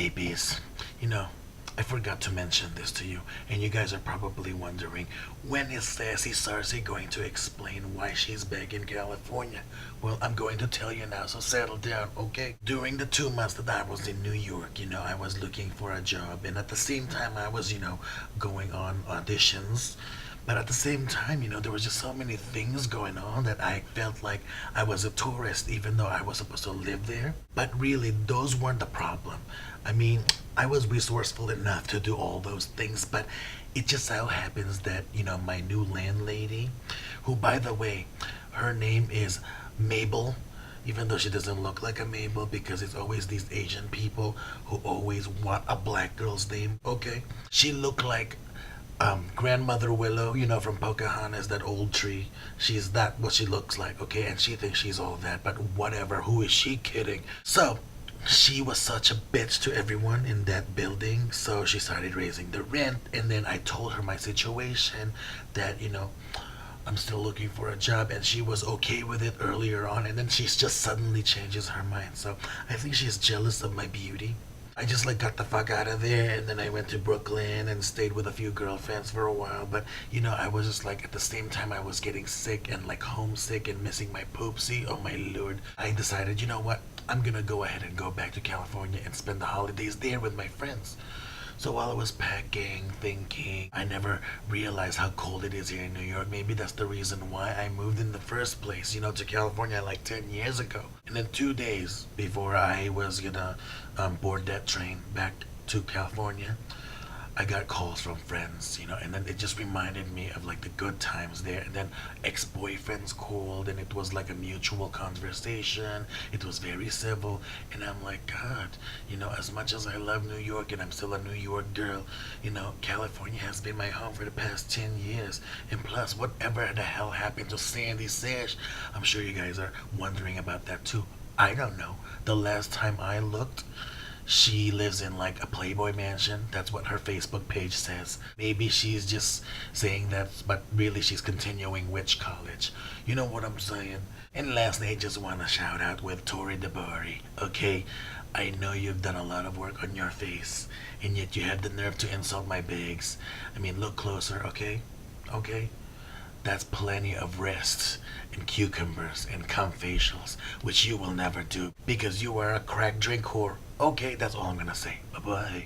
babies, you know, I forgot to mention this to you, and you guys are probably wondering when is Sassy Sarcy going to explain why she's back in California? Well, I'm going to tell you now, so settle down, okay? During the 2 months that I was in New York, I was looking for a job, and at the same time, I was, going on auditions. But at the same time, there was just so many things going on that I felt like I was a tourist, even though I was supposed to live there. But really, those weren't the problem. I mean, I was resourceful enough to do all those things, but it just so happens that, my new landlady, who, by the way, her name is Mabel, even though she doesn't look like a Mabel because it's always these Asian people who always want a black girl's name, okay? She looked like grandmother Willow, from Pocahontas, that old tree. She's that what she looks like, okay? And she thinks she's all that, but whatever. Who is she kidding? So she was such a bitch to everyone in that building, so she started raising the rent. And then I told her my situation, that I'm still looking for a job, and she was okay with it earlier on, and then she just suddenly changes her mind. So I think she's jealous of my beauty. I just like got the fuck out of there, and then I went to Brooklyn and stayed with a few girlfriends for a while. But I was just like, at the same time I was getting sick and like homesick and missing my poopsie. Oh my lord! I decided, you know what? I'm gonna go ahead and go back to California and spend the holidays there with my friends. So while I was packing, thinking, I never realized how cold it is here in New York. Maybe that's the reason why I moved in the first place, to California like 10 years ago. And then 2 days before I was gonna board that train back to California, I got calls from friends, and then it just reminded me of like the good times there. And then ex-boyfriends called, and it was like a mutual conversation. It was very civil, and I'm like, God, as much as I love New York and I'm still a New York girl, California has been my home for the past 10 years. And plus, whatever the hell happened to Sandy Sash? I'm sure you guys are wondering about that too. I don't know. The last time I looked, she lives in like a Playboy mansion. That's what her Facebook page says. Maybe she's just saying that, but really she's continuing witch college. You know what I'm saying? And lastly, I just want to shout out with Tori DeBari. Okay, I know you've done a lot of work on your face, and yet you had the nerve to insult my bigs. I mean, look closer, okay? Okay? That's plenty of rests and cucumbers and cum facials, which you will never do because you are a crack drink whore. Okay, that's all I'm gonna say. Bye bye.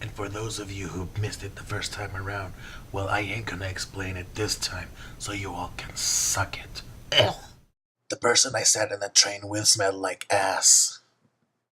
And for those of you who missed it the first time around, well, I ain't gonna explain it this time, so you all can suck it. Ugh. The person I sat in the train with smelled like ass.